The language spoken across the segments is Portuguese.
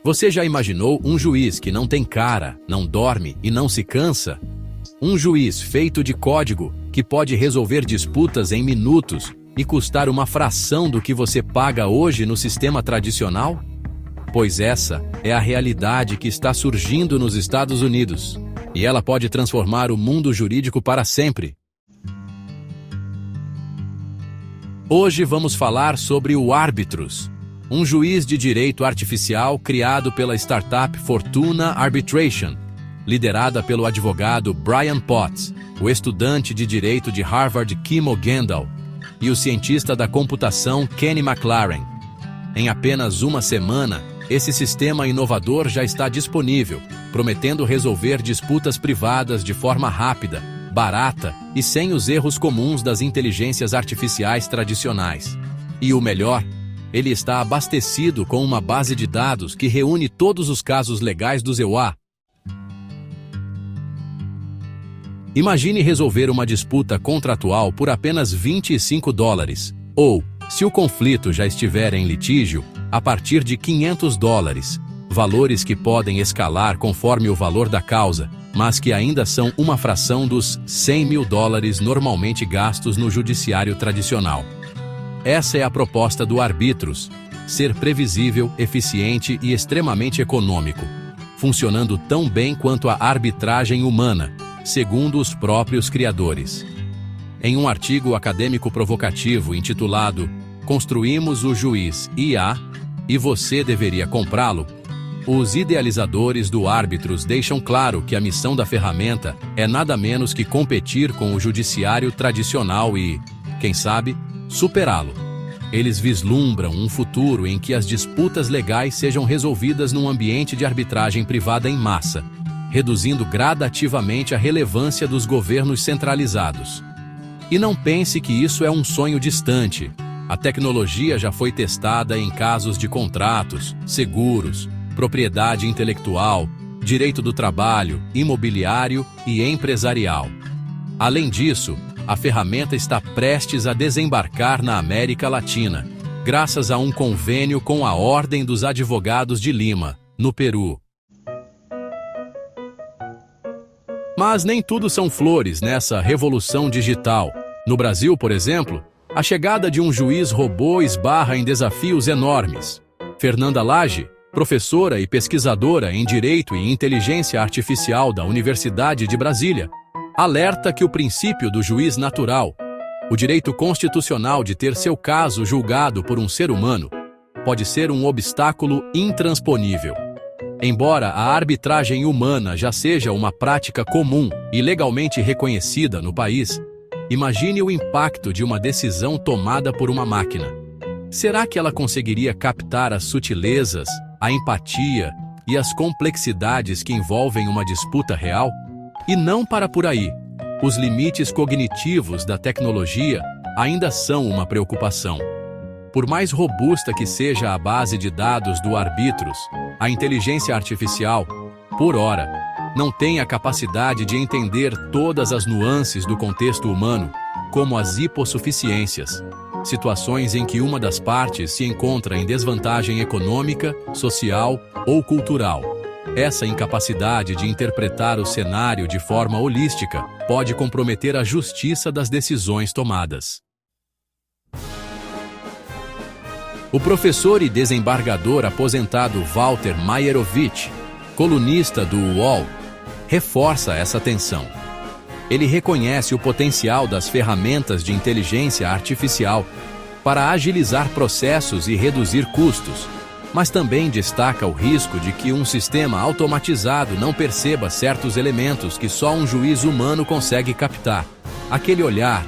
Você já imaginou um juiz que não tem cara, não dorme e não se cansa? Um juiz feito de código que pode resolver disputas em minutos e custar uma fração do que você paga hoje no sistema tradicional? Pois essa é a realidade que está surgindo nos Estados Unidos. E ela pode transformar o mundo jurídico para sempre. Hoje vamos falar sobre o Arbitros, um juiz de direito artificial criado pela startup Fortuna Arbitration, liderada pelo advogado Brian Potts, o estudante de direito de Harvard Kimo Gendel e o cientista da computação Kenny McLaren. Em apenas uma semana, esse sistema inovador já está disponível, prometendo resolver disputas privadas de forma rápida, barata e sem os erros comuns das inteligências artificiais tradicionais. E o melhor, ele está abastecido com uma base de dados que reúne todos os casos legais dos EUA. Imagine resolver uma disputa contratual por apenas $25, ou, se o conflito já estiver em litígio, a partir de $500, valores que podem escalar conforme o valor da causa, mas que ainda são uma fração dos $100 mil normalmente gastos no judiciário tradicional. Essa é a proposta do Arbitros: ser previsível, eficiente e extremamente econômico, funcionando tão bem quanto a arbitragem humana, segundo os próprios criadores. Em um artigo acadêmico provocativo intitulado "Construímos o Juiz IA e você deveria comprá-lo?", os idealizadores do Arbitros deixam claro que a missão da ferramenta é nada menos que competir com o judiciário tradicional e, quem sabe, superá-lo. Eles vislumbram um futuro em que as disputas legais sejam resolvidas num ambiente de arbitragem privada em massa, reduzindo gradativamente a relevância dos governos centralizados. E não pense que isso é um sonho distante. A tecnologia já foi testada em casos de contratos, seguros, propriedade intelectual, direito do trabalho, imobiliário e empresarial. Além disso, a ferramenta está prestes a desembarcar na América Latina, graças a um convênio com a Ordem dos Advogados de Lima, no Peru. Mas nem tudo são flores nessa revolução digital. No Brasil, por exemplo, a chegada de um juiz robô esbarra em desafios enormes. Fernanda Lage, professora e pesquisadora em Direito e Inteligência Artificial da Universidade de Brasília, alerta que o princípio do juiz natural, o direito constitucional de ter seu caso julgado por um ser humano, pode ser um obstáculo intransponível. Embora a arbitragem humana já seja uma prática comum e legalmente reconhecida no país, imagine o impacto de uma decisão tomada por uma máquina. Será que ela conseguiria captar as sutilezas, a empatia e as complexidades que envolvem uma disputa real? E não para por aí. Os limites cognitivos da tecnologia ainda são uma preocupação. Por mais robusta que seja a base de dados do Arbitros, a inteligência artificial, por ora, não tem a capacidade de entender todas as nuances do contexto humano, como as hipossuficiências, situações em que uma das partes se encontra em desvantagem econômica, social ou cultural. Essa incapacidade de interpretar o cenário de forma holística pode comprometer a justiça das decisões tomadas. O professor e desembargador aposentado Walter Maierovitch, colunista do UOL, reforça essa tensão. Ele reconhece o potencial das ferramentas de inteligência artificial para agilizar processos e reduzir custos, mas também destaca o risco de que um sistema automatizado não perceba certos elementos que só um juiz humano consegue captar. Aquele olhar,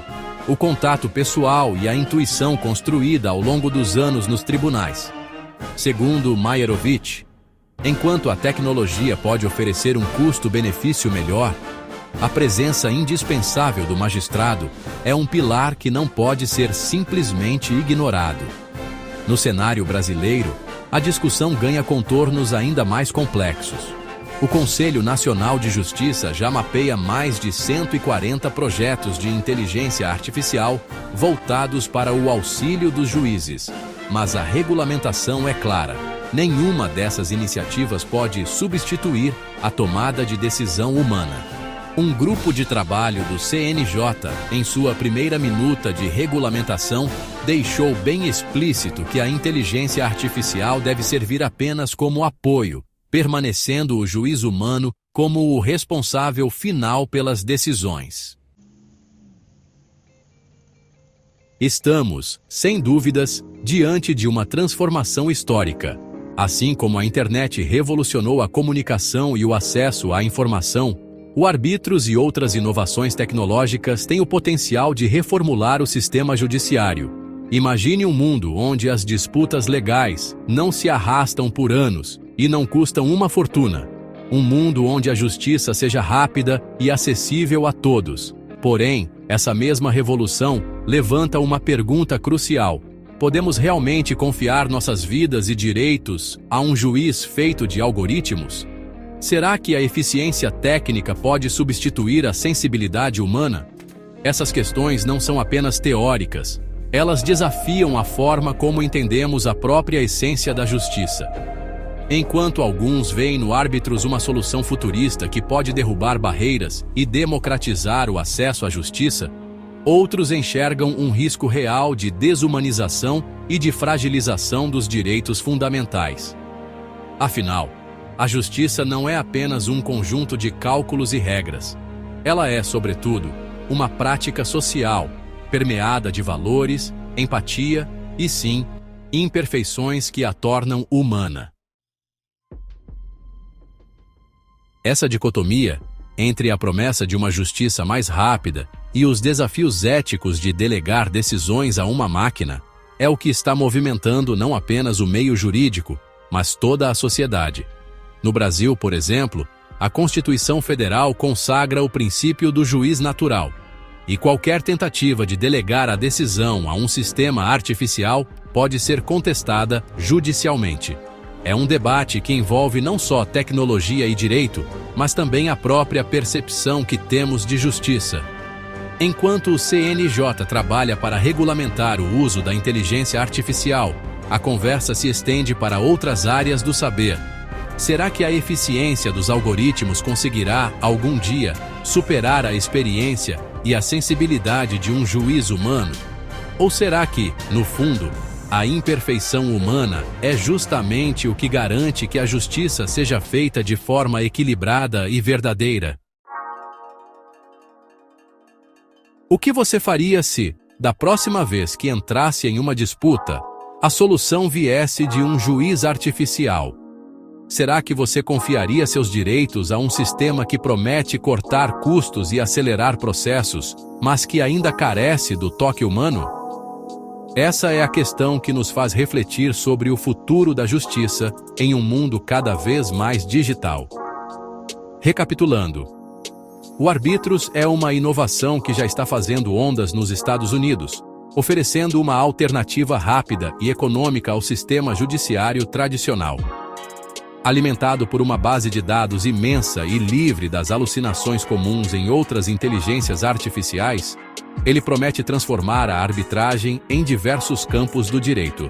o contato pessoal e a intuição construída ao longo dos anos nos tribunais. Segundo Maierovitch, enquanto a tecnologia pode oferecer um custo-benefício melhor, a presença indispensável do magistrado é um pilar que não pode ser simplesmente ignorado. No cenário brasileiro, a discussão ganha contornos ainda mais complexos. O Conselho Nacional de Justiça já mapeia mais de 140 projetos de inteligência artificial voltados para o auxílio dos juízes, mas a regulamentação é clara. nenhuma dessas iniciativas pode substituir a tomada de decisão humana. Um grupo de trabalho do CNJ, em sua primeira minuta de regulamentação, deixou bem explícito que a inteligência artificial deve servir apenas como apoio, permanecendo o juiz humano como o responsável final pelas decisões. Estamos, sem dúvidas, diante de uma transformação histórica. Assim como a internet revolucionou a comunicação e o acesso à informação, o arbítros e outras inovações tecnológicas têm o potencial de reformular o sistema judiciário. Imagine um mundo onde as disputas legais não se arrastam por anos e não custam uma fortuna. Um mundo onde a justiça seja rápida e acessível a todos. Porém, essa mesma revolução levanta uma pergunta crucial. Podemos realmente confiar nossas vidas e direitos a um juiz feito de algoritmos? Será que a eficiência técnica pode substituir a sensibilidade humana? Essas questões não são apenas teóricas. Elas desafiam a forma como entendemos a própria essência da justiça. Enquanto alguns veem no árbitros uma solução futurista que pode derrubar barreiras e democratizar o acesso à justiça, outros enxergam um risco real de desumanização e de fragilização dos direitos fundamentais. Afinal, a justiça não é apenas um conjunto de cálculos e regras. Ela é, sobretudo, uma prática social, permeada de valores, empatia e, sim, imperfeições que a tornam humana. Essa dicotomia entre a promessa de uma justiça mais rápida e os desafios éticos de delegar decisões a uma máquina é o que está movimentando não apenas o meio jurídico, mas toda a sociedade. No Brasil, por exemplo, a Constituição Federal consagra o princípio do juiz natural, e qualquer tentativa de delegar a decisão a um sistema artificial pode ser contestada judicialmente. É um debate que envolve não só tecnologia e direito, mas também a própria percepção que temos de justiça. Enquanto o CNJ trabalha para regulamentar o uso da inteligência artificial, a conversa se estende para outras áreas do saber. Será que a eficiência dos algoritmos conseguirá, algum dia, superar a experiência e a sensibilidade de um juiz humano? Ou será que, no fundo, a imperfeição humana é justamente o que garante que a justiça seja feita de forma equilibrada e verdadeira? O que você faria se, da próxima vez que entrasse em uma disputa, a solução viesse de um juiz artificial? Será que você confiaria seus direitos a um sistema que promete cortar custos e acelerar processos, mas que ainda carece do toque humano? Essa é a questão que nos faz refletir sobre o futuro da justiça em um mundo cada vez mais digital. Recapitulando, o Arbitros é uma inovação que já está fazendo ondas nos Estados Unidos, oferecendo uma alternativa rápida e econômica ao sistema judiciário tradicional. Alimentado por uma base de dados imensa e livre das alucinações comuns em outras inteligências artificiais, ele promete transformar a arbitragem em diversos campos do direito.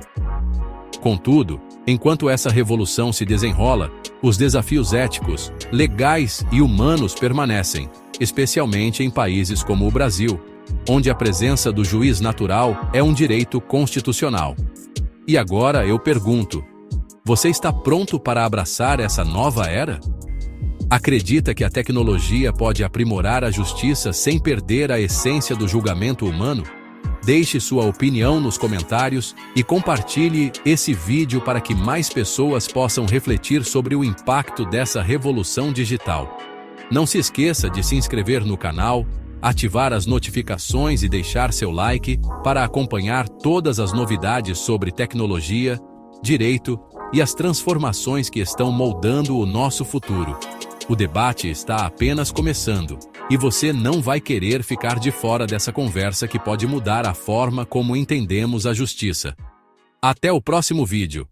Contudo, enquanto essa revolução se desenrola, os desafios éticos, legais e humanos permanecem, especialmente em países como o Brasil, onde a presença do juiz natural é um direito constitucional. E agora eu pergunto: você está pronto para abraçar essa nova era? Acredita que a tecnologia pode aprimorar a justiça sem perder a essência do julgamento humano? Deixe sua opinião nos comentários e compartilhe esse vídeo para que mais pessoas possam refletir sobre o impacto dessa revolução digital. Não se esqueça de se inscrever no canal, ativar as notificações e deixar seu like para acompanhar todas as novidades sobre tecnologia, direito e as transformações que estão moldando o nosso futuro. O debate está apenas começando, e você não vai querer ficar de fora dessa conversa que pode mudar a forma como entendemos a justiça. Até o próximo vídeo.